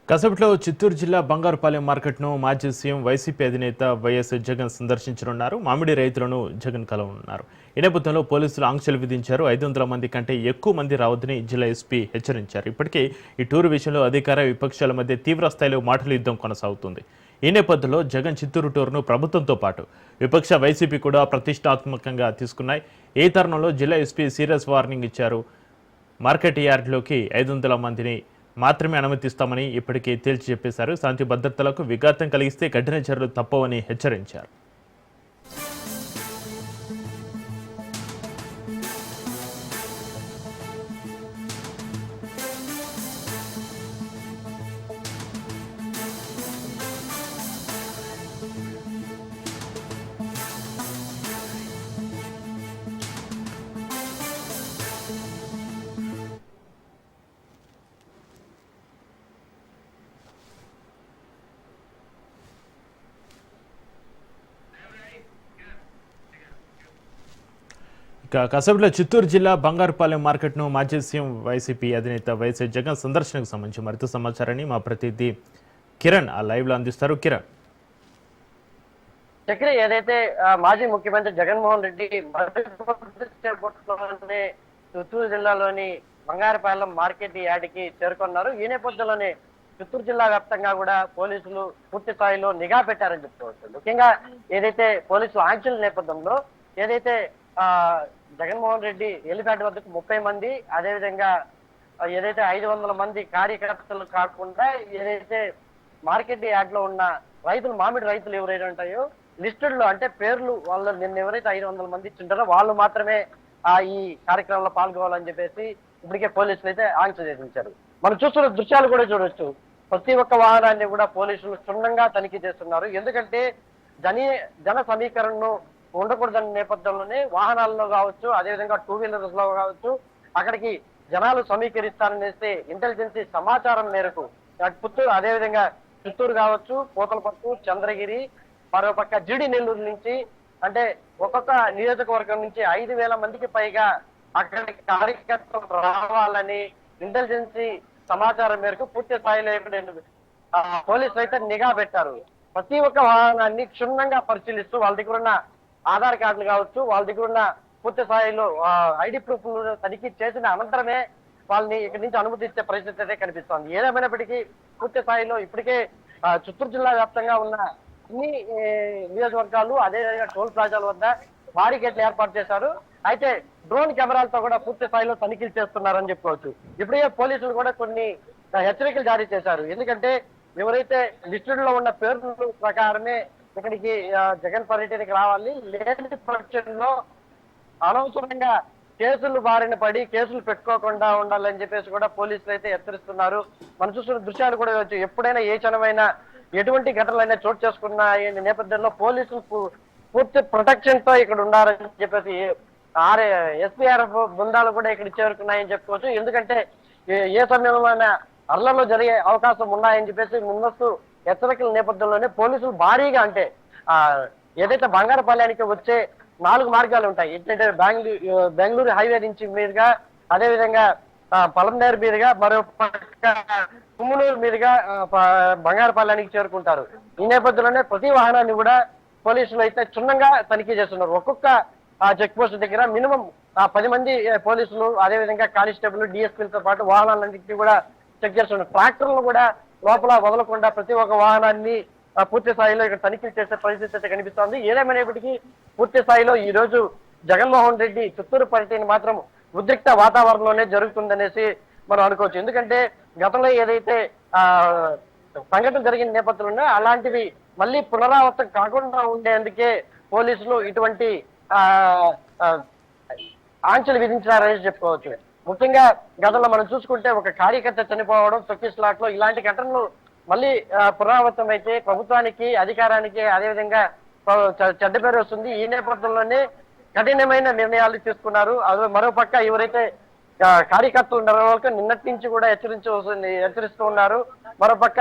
కసబట్లో చిత్తూరు జిల్లా బంగారుపాలెం మార్కెట్ను మాజీ సీఎం వైసీపీ అధినేత వైఎస్ జగన్ సందర్శించనున్నారు. మామిడి రైతులను జగన్ కలవనున్నారు. ఈ నేపథ్యంలో పోలీసులు ఆంక్షలు విధించారు. 500 మంది కంటే ఎక్కువ మంది రావద్దని జిల్లా ఎస్పీ హెచ్చరించారు. ఇప్పటికే ఈ టూరు విషయంలో అధికార విపక్షాల మధ్య తీవ్ర స్థాయిలో మాటల యుద్ధం కొనసాగుతుంది. ఈ నేపథ్యంలో జగన్ చిత్తూరు టూర్ను ప్రభుత్వంతో పాటు విపక్ష వైసీపీ కూడా ప్రతిష్టాత్మకంగా తీసుకున్నాయి. ఈ తరుణంలో జిల్లా ఎస్పీ సీరియస్ వార్నింగ్ ఇచ్చారు. మార్కెట్ యార్డ్లోకి 500 మందిని మాత్రమే అనుమతిస్తామని ఇప్పటికే తేల్చి చెప్పేశారు. శాంతి భద్రతలకు విఘాతం కలిగిస్తే కఠిన చర్యలు తప్పవని హెచ్చరించారు. ఇక కసబలో చిత్తూరు జిల్లా బంగారుపాలెం మార్కెట్ను మాజీ సీఎం వైసీపీ అధినేత వైఎస్ జగన్ సందర్శనకు సంబంధించి మరింత సమాచారాన్ని మా ప్రతినిధి కిరణ్ ఆ లైవ్ లో అందిస్తారు. కిరణ్, చక్రి ఏదైతే మాజీ ముఖ్యమంత్రి జగన్మోహన్ రెడ్డి చిత్తూరు జిల్లాలోని బంగారుపాలెం మార్కెట్ యార్డ్కి చేరుకున్నారు. ఈ నేపథ్యంలోనే చిత్తూరు జిల్లా వ్యాప్తంగా కూడా పోలీసులు పూర్తి స్థాయిలో నిఘా పెట్టారని చెప్పుకోవచ్చు. ముఖ్యంగా ఏదైతే పోలీసులు ఆంక్షల నేపథ్యంలో ఏదైతే జగన్మోహన్ రెడ్డి ఎలిఫెంట్ వద్దకు 30 మంది, అదేవిధంగా ఏదైతే 500 మంది కార్యకర్తలు కాకుండా ఏదైతే మార్కెట్ యార్డ్ లో ఉన్న రైతులు, మామిడి రైతులు ఎవరైతే ఉంటాయో లిస్టెడ్ లో అంటే పేర్లు వాళ్ళు నిన్న ఎవరైతే 500 మంది ఇచ్చింటారో వాళ్ళు మాత్రమే ఈ కార్యక్రమంలో పాల్గొవాలని చెప్పేసి ఇప్పటికే పోలీసులు అయితే ఆంక్ష విధించారు. మనం చూస్తున్న దృశ్యాలు కూడా చూడొచ్చు. ప్రతి ఒక్క వాహనాన్ని కూడా పోలీసులు క్షుణ్ణంగా తనిఖీ చేస్తున్నారు. ఎందుకంటే జన సమీకరణను ఉండకూడదన్న నేపథ్యంలోనే వాహనాల్లో కావచ్చు, అదేవిధంగా 2 వీలర్స్ లో కావచ్చు, అక్కడికి జనాలు సమీకరిస్తారనేసి ఇంటెలిజెన్స్ సమాచారం మేరకు పుత్తూరు, అదేవిధంగా చిత్తూరు కావచ్చు, పూతలపట్టు, చంద్రగిరి, మరోపక్క జీడి నెల్లూరు నుంచి అంటే ఒక్కొక్క నియోజకవర్గం నుంచి 5,000 మందికి పైగా అక్కడికి కార్యకర్తలు రావాలని ఇంటెలిజెన్స్ సమాచారం మేరకు పూర్తి స్థాయిలో పోలీసులు అయితే నిఘా పెట్టారు. ప్రతి ఒక్క వాహనాన్ని క్షుణ్ణంగా పరిశీలిస్తూ వాళ్ళ దగ్గర ఉన్న ఆధార్ కార్డులు కావచ్చు, వాళ్ళ దగ్గర ఉన్న పూర్తి స్థాయిలో ఐడి ప్రూఫ్ తనిఖీ చేసిన అనంతరమే వాళ్ళని ఇక్కడి నుంచి అనుమతించే పరిస్థితి అయితే కనిపిస్తోంది. ఏదేమైనప్పటికీ పూర్తి స్థాయిలో ఇప్పటికే చిత్తూరు జిల్లా వ్యాప్తంగా ఉన్న అన్ని నియోజకవర్గాలు, అదేవిధంగా టోల్ ప్లాజాల వద్ద బారికేట్లు ఏర్పాటు చేశారు. అయితే డ్రోన్ కెమెరాలతో కూడా పూర్తి స్థాయిలో తనిఖీలు చేస్తున్నారని చెప్పుకోవచ్చు. ఇప్పుడే పోలీసులు కూడా కొన్ని హెచ్చరికలు జారీ చేశారు. ఎందుకంటే ఎవరైతే లిస్టెడ్ లో ఉన్న పేర్ల ప్రకారమే ఇక్కడికి జగన్ పర్యటనకి రావాలి, లేని పక్షంలో అనవసరంగా కేసులు బారిన పడి కేసులు పెట్టుకోకుండా ఉండాలని చెప్పేసి కూడా పోలీసులు అయితే హెచ్చరిస్తున్నారు. మనం చూస్తున్న దృశ్యాలు కూడా ఎప్పుడైనా ఏ క్షణమైనా ఎటువంటి ఘటనలైనా చోటు చేసుకున్న నేపథ్యంలో పోలీసులు పూర్తి ప్రొటెక్షన్ తో ఇక్కడ ఉండాలని చెప్పేసి ఎస్పీఆర్ఎఫ్ బృందాలు కూడా ఇక్కడ చేరుకున్నాయని చెప్పుకోవచ్చు. ఎందుకంటే ఏ సమయంలో అర్లలో జరిగే అవకాశం ఉన్నాయని చెప్పేసి ముందస్తు హెచ్చరికల నేపథ్యంలోనే పోలీసులు భారీగా అంటే ఏదైతే బంగారుపాలెనికి వచ్చే 4 మార్గాలు ఉంటాయి. ఏంటంటే బెంగళూరు హైవే నుంచి మీదుగా, అదేవిధంగా పలంనేరు మీదుగా, మరో పక్క కుమ్మనూరు మీదుగా బంగారుపాలెనికి చేరుకుంటారు. ఈ నేపథ్యంలోనే ప్రతి వాహనాన్ని కూడా పోలీసులు అయితే క్షుణ్ణంగా తనిఖీ చేస్తున్నారు. ఒక్కొక్క చెక్ పోస్ట్ దగ్గర మినిమం 10 మంది పోలీసులు, అదేవిధంగా కానిస్టేబుల్, డిఎస్పీలతో పాటు వాహనాలన్నింటినీ కూడా చెక్ చేస్తున్నారు. ట్రాక్టర్లు కూడా లోపల వదలకుండా ప్రతి ఒక్క వాహనాన్ని పూర్తి స్థాయిలో ఇక్కడ తనిఖీ చేసే పరిస్థితి అయితే కనిపిస్తోంది. ఏదేమైనప్పటికీ పూర్తి స్థాయిలో ఈ రోజు జగన్మోహన్ రెడ్డి చిత్తూరు పర్యటన మాత్రం ఉద్రిక్త వాతావరణంలోనే జరుగుతుందనేసి మనం అనుకోవచ్చు. ఎందుకంటే గతంలో ఏదైతే సంఘటన జరిగిన నేపథ్యంలో అలాంటివి మళ్ళీ పునరావృతం కాకుండా ఉండేందుకే పోలీసులు ఇటువంటి ఆంక్షలు విధించారని చెప్పుకోవచ్చు. ముఖ్యంగా గతంలో మనం చూసుకుంటే ఒక కార్యకర్త చనిపోవడం, తొక్కిస్లాట్ లో ఇలాంటి ఘటనలు మళ్ళీ పునరావృతం అయితే ప్రభుత్వానికి, అధికారానికి అదేవిధంగా చెడ్డ పేరు వస్తుంది. ఈ నేపథ్యంలోనే కఠినమైన నిర్ణయాలు తీసుకున్నారు. అదే మరోపక్క ఎవరైతే కార్యకర్తలు ఉన్నారో వాళ్ళకి నిన్నటి నుంచి కూడా హెచ్చరిస్తూ ఉన్నారు. మరోపక్క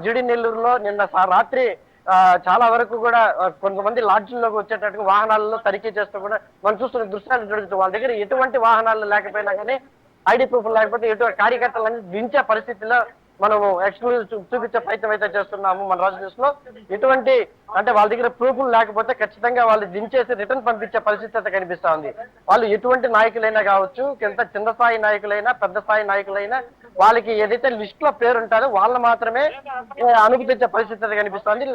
జీడి నెల్లూరులో నిన్న రాత్రి చాలా వరకు కూడా కొంతమంది లాడ్జీల్లోకి వచ్చేటట్టుగా వాహనాలలో తనిఖీ చేస్తూ కూడా మనం చూస్తున్న దృశ్యాలు జరుగుతుంది. వాళ్ళ దగ్గర ఎటువంటి వాహనాలు లేకపోయినా కానీ ఐడి ప్రూఫ్ లేకపోతే ఎటువంటి కార్యకర్తలన్నీ దించే పరిస్థితిలో మనము ఎక్స్క్లూజివ్ చూపించే ప్రయత్నం అయితే చేస్తున్నాము మన రాజు న్యూస్ లో. ఇటువంటి అంటే వాళ్ళ దగ్గర ప్రూఫ్లు లేకపోతే ఖచ్చితంగా వాళ్ళు దించేసి రిటర్న్ పంపించే పరిస్థితి అయితే కనిపిస్తా ఉంది. వాళ్ళు ఎటువంటి నాయకులైనా కావచ్చు, కింద చిన్న స్థాయి నాయకులైనా పెద్ద స్థాయి నాయకులైనా వాళ్ళకి ఏదైతే లిస్ట్ లో పేరు ఉంటారో వాళ్ళని మాత్రమే అనుమతించే పరిస్థితి అయితే కనిపిస్తుంది.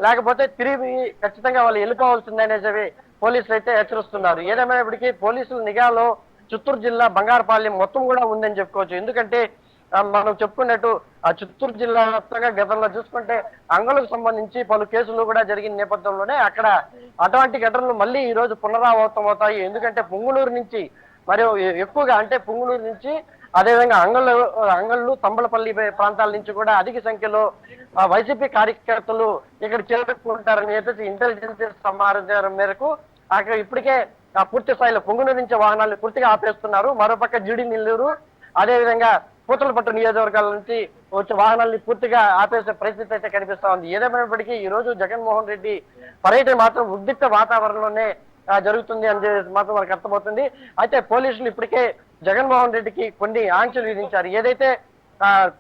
లేకపోతే తిరిగి ఖచ్చితంగా వాళ్ళు వెళ్ళిపోవాల్సిందనేసి పోలీసులు అయితే హెచ్చరిస్తున్నారు. ఏదేమైనప్పటికీ పోలీసుల నిఘాలో చిత్తూరు జిల్లా బంగారపాలెం మొత్తం కూడా ఉందని చెప్పుకోవచ్చు. ఎందుకంటే మనం చెప్పుకున్నట్టు ఆ చిత్తూరు జిల్లా వ్యాప్తంగా గతంలో చూసుకుంటే అంగళ్ళకు సంబంధించి పలు కేసులు కూడా జరిగిన నేపథ్యంలోనే అక్కడ అటువంటి ఘటనలు మళ్ళీ ఈ రోజు పునరావృతం అవుతాయి. ఎందుకంటే పుంగునూరు నుంచి మరియు ఎక్కువగా అంటే పుంగునూరు నుంచి అదేవిధంగా అంగళ్ళు తంబలపల్లి ప్రాంతాల నుంచి కూడా అధిక సంఖ్యలో వైసీపీ కార్యకర్తలు ఇక్కడ చేరుకుంటారని చెప్పేసి ఇంటెలిజెన్స్ సమాచారం మేరకు అక్కడ ఇప్పటికే పూర్తి స్థాయిలో పుంగునూరు నుంచి వాహనాలను పూర్తిగా ఆపేస్తున్నారు. మరోపక్క జీడి నెల్లూరు అదేవిధంగా పూతలపట్టు నియోజకవర్గాల నుంచి వచ్చే వాహనాలని పూర్తిగా ఆపేసే పరిస్థితి అయితే కనిపిస్తా ఉంది. ఏదేమైనప్పటికీ ఈ రోజు జగన్మోహన్ రెడ్డి పర్యటన మాత్రం ఉద్రిక్త వాతావరణంలోనే జరుగుతుంది అని మాత్రం మనకు అర్థమవుతుంది. అయితే పోలీసులు ఇప్పటికే జగన్మోహన్ రెడ్డికి కొన్ని ఆంక్షలు విధించారు. ఏదైతే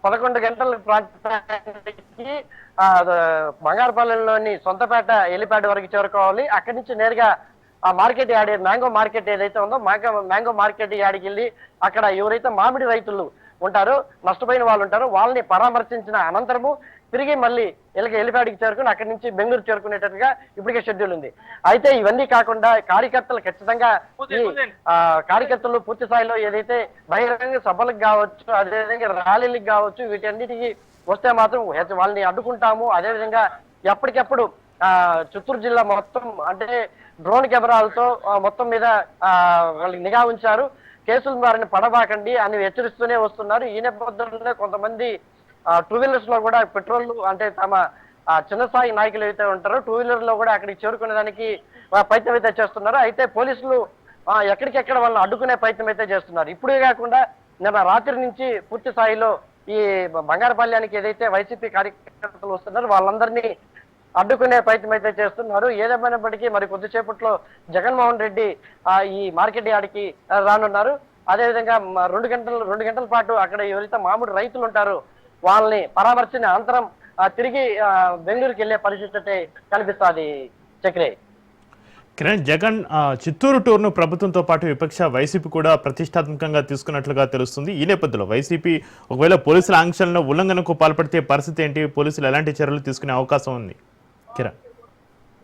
11 గంటల ప్రాంతానికి బంగారపాలెంలోని సొంతపేట హెలిప్యాడ్ వరకు చేరుకోవాలి. అక్కడి నుంచి నేరుగా ఆ మార్కెట్ యార్డ్ మ్యాంగో మార్కెట్ ఏదైతే ఉందో మ్యాంగో మార్కెట్ యార్డ్కి వెళ్ళి అక్కడ ఎవరైతే మామిడి రైతులు ఉంటారో, నష్టపోయిన వాళ్ళు ఉంటారో వాళ్ళని పరామర్శించిన అనంతరము తిరిగి మళ్ళీ హెలిప్యాడ్కి చేరుకుని అక్కడి నుంచి బెంగళూరు చేరుకునేటట్టుగా ఇప్పటికే షెడ్యూల్ ఉంది. అయితే ఇవన్నీ కాకుండా కార్యకర్తలు ఖచ్చితంగా ఈ కార్యకర్తలు పూర్తి స్థాయిలో ఏదైతే బహిరంగ సభలకు కావచ్చు, అదేవిధంగా ర్యాలీలకు కావచ్చు, వీటన్నిటికీ వస్తే మాత్రం వాళ్ళని అడ్డుకుంటాము. అదేవిధంగా ఎప్పటికెప్పుడు చిత్తూరు జిల్లా మొత్తం అంటే డ్రోన్ కెమెరాలతో మొత్తం మీద వాళ్ళకి నిఘా ఉంచారు. కేసుల బారిన పడబాకండి అని హెచ్చరిస్తూనే వస్తున్నారు. ఈ నేపథ్యంలోనే కొంతమంది టూ వీలర్స్ లో కూడా పెట్రోల్ అంటే తమ చిన్న స్థాయి నాయకులు అయితే ఉంటారో టూ వీలర్ లో కూడా అక్కడికి చేరుకునేదానికి ప్రయత్నం అయితే చేస్తున్నారు. అయితే పోలీసులు ఎక్కడికెక్కడ వాళ్ళని అడ్డుకునే ప్రయత్నం అయితే చేస్తున్నారు. ఇప్పుడే కాకుండా నిన్న రాత్రి నుంచి పూర్తి స్థాయిలో ఈ బంగారపాలెంకి ఏదైతే వైసీపీ కార్యకర్తలు వస్తున్నారో వాళ్ళందరినీ అడ్డుకునే ప్రయత్నం అయితే చేస్తున్నారు. ఏదేమైనప్పటికీ మరి కొద్దిసేపట్లో జగన్మోహన్ రెడ్డి ఈ మార్కెట్ యార్డ్కి రానున్నారు. అదేవిధంగా 2 గంటల పాటు అక్కడ ఎవరైతే మామిడి రైతులు ఉంటారో వాళ్ళని పరామర్శించిన అనంతరం తిరిగి బెంగళూరుకి వెళ్లే పరిస్థితి కనిపిస్తుంది. చక్రే కిరణ్, జగన్ చిత్తూరు టూర్ను ప్రభుత్వంతో పాటు విపక్ష వైసీపీ కూడా ప్రతిష్టాత్మకంగా తీసుకున్నట్లుగా తెలుస్తుంది. ఈ నేపథ్యంలో వైసీపీ ఒకవేళ పోలీసుల ఆంక్షలను ఉల్లంఘనకు పాల్పడితే పరిస్థితి ఏంటి? పోలీసులు ఎలాంటి చర్యలు తీసుకునే అవకాశం ఉంది? కిరణ్,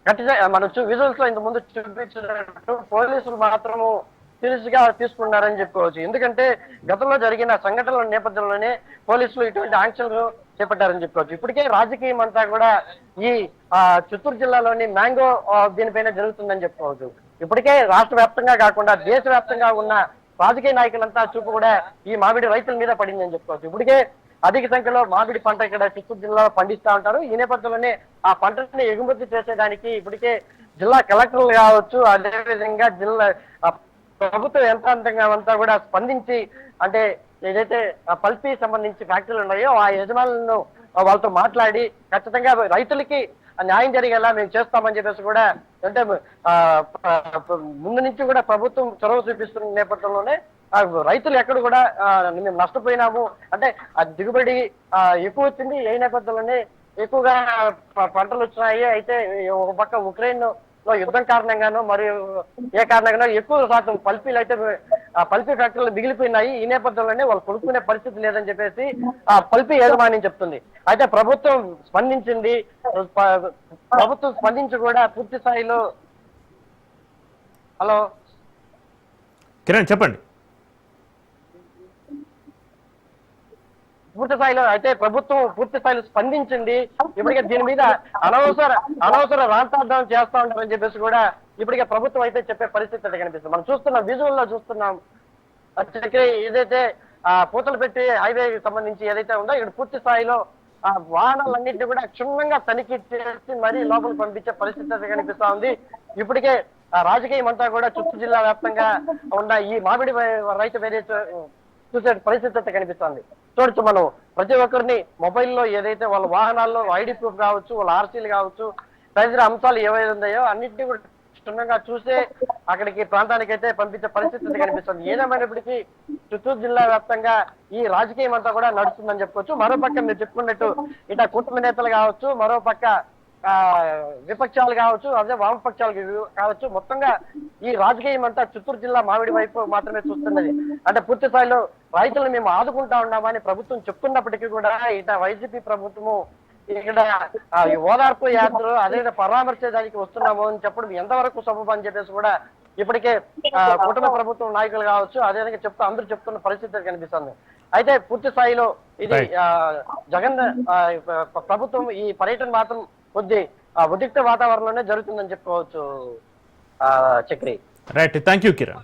ఖచ్చితంగా మనం విజువల్స్ లో ఇంత ముందు చూపించినట్టు పోలీసులు మాత్రము సీరియస్ గా తీసుకున్నారని చెప్పుకోవచ్చు. ఎందుకంటే గతంలో జరిగిన సంఘటనల నేపథ్యంలోనే పోలీసులు ఇటువంటి ఆంక్షలు చేపట్టారని చెప్పుకోవచ్చు. ఇప్పటికే రాజకీయం అంతా కూడా ఈ చిత్తూరు జిల్లాలోని మ్యాంగో దీనిపైన జరుగుతుందని చెప్పుకోవచ్చు. ఇప్పటికే రాష్ట్ర వ్యాప్తంగా కాకుండా దేశవ్యాప్తంగా ఉన్న రాజకీయ నాయకులంతా చూపు కూడా ఈ మామిడి రైతుల మీద పడిందని చెప్పుకోవచ్చు. ఇప్పటికే అధిక సంఖ్యలో మామిడి పంట ఇక్కడ చిత్తూరు జిల్లాలో పండిస్తూ ఉంటారు. ఈ నేపథ్యంలోనే ఆ పంటని ఎగుమతి చేసేదానికి ఇప్పటికే జిల్లా కలెక్టర్లు కావచ్చు, అదేవిధంగా జిల్లా ప్రభుత్వ యంత్రాంగం అంతా కూడా స్పందించి అంటే ఏదైతే పల్పీ సంబంధించి ఫ్యాక్టరీలు ఉన్నాయో ఆ యజమానులను వాళ్ళతో మాట్లాడి ఖచ్చితంగా రైతులకి న్యాయం జరిగేలా మేము చేస్తామని చెప్పేసి కూడా అంటే ముందు నుంచి కూడా ప్రభుత్వం చొరవ చూపిస్తున్న నేపథ్యంలోనే రైతులు ఎక్కడ కూడా మేము నష్టపోయినాము అంటే ఆ దిగుబడి ఎక్కువ వచ్చింది. ఏ నేపథ్యంలోనే ఎక్కువగా పంటలు వచ్చినాయి. అయితే ఒక పక్క ఉక్రెయిన్ లో యుద్ధం కారణంగానో మరియు ఏ కారణంగానో ఎక్కువ శాతం పల్పీలు అయితే పల్పీ ఫ్యాక్టరీలు మిగిలిపోయినాయి. ఈ నేపథ్యంలోనే వాళ్ళు కొనుక్కునే పరిస్థితి లేదని చెప్పేసి ఆ పల్పీ యాజమాన్యం చెప్తుంది. అయితే ప్రభుత్వం స్పందించింది. ప్రభుత్వం స్పందించి కూడా పూర్తి స్థాయిలో హలో కిరణ్ చెప్పండి. పూర్తి స్థాయిలో అయితే ప్రభుత్వం పూర్తి స్థాయిలో స్పందించింది. ఇప్పటికే దీని మీద అనవసర రాంతార్థం చేస్తా ఉంటారని చెప్పేసి కూడా ఇప్పటికే ప్రభుత్వం అయితే చెప్పే పరిస్థితి అయితే కనిపిస్తుంది. మనం చూస్తున్నాం, విజువల్ లో చూస్తున్నాం. ఏదైతే పూతలు పెట్టి హైవేకి సంబంధించి ఏదైతే ఉందో ఇక్కడ పూర్తి స్థాయిలో ఆ వాహనాలన్నింటినీ కూడా క్షుణ్ణంగా తనిఖీ చేసి మరీ లోపలికి పంపించే పరిస్థితి అయితే కనిపిస్తా ఉంది. ఇప్పటికే రాజకీయం అంతా కూడా చిత్తూరు జిల్లా వ్యాప్తంగా ఉన్న ఈ మామిడి రైతు వేరే చూసే పరిస్థితి అయితే కనిపిస్తుంది. చూడొచ్చు మనం ప్రతి ఒక్కరిని మొబైల్లో ఏదైతే వాళ్ళ వాహనాల్లో ఐడి ప్రూఫ్ కావచ్చు, వాళ్ళ ఆర్సీలు కావచ్చు, తదితర అంశాలు ఏవైతే ఉన్నాయో అన్నింటినీ కూడా క్షుణ్ణంగా చూసే అక్కడికి ప్రాంతానికి అయితే పంపించే పరిస్థితి కనిపిస్తుంది. ఏదేమైనప్పటికీ చిత్తూరు జిల్లా వ్యాప్తంగా ఈ రాజకీయం అంతా కూడా నడుస్తుందని చెప్పుకోవచ్చు. మరోపక్క మీరు చెప్పుకున్నట్టు ఇట కూటమి నేతలు కావచ్చు, మరోపక్క విపక్షాలు కావచ్చు, అదే వామపక్షాలు కావచ్చు, మొత్తంగా ఈ రాజకీయం అంతా చిత్తూరు జిల్లా మామిడి వైపు మాత్రమే చూస్తున్నది. అంటే పూర్తి స్థాయిలో రైతులను మేము ఆదుకుంటా ఉన్నామని ప్రభుత్వం చెప్తున్నప్పటికీ కూడా ఇట వైసీపీ ప్రభుత్వము ఇక్కడ ఈ ఓదార్పు యాత్రలు అదే పరామర్శేదానికి వస్తున్నాము అని చెప్పడం ఎంతవరకు సబబు అని చెప్పేసి కూడా ఇప్పటికే కుటుంబ ప్రభుత్వం నాయకులు కావచ్చు అదేవిధంగా అందరూ చెప్తున్న పరిస్థితి కనిపిస్తుంది. అయితే పూర్తి స్థాయిలో ఇది జగన్ ప్రభుత్వం ఈ పర్యటన మాత్రం కొద్ది ఉద్రిక్త వాతావరణంలోనే జరుగుతుందని చెప్పుకోవచ్చు. Chakri right, thank you Kiran.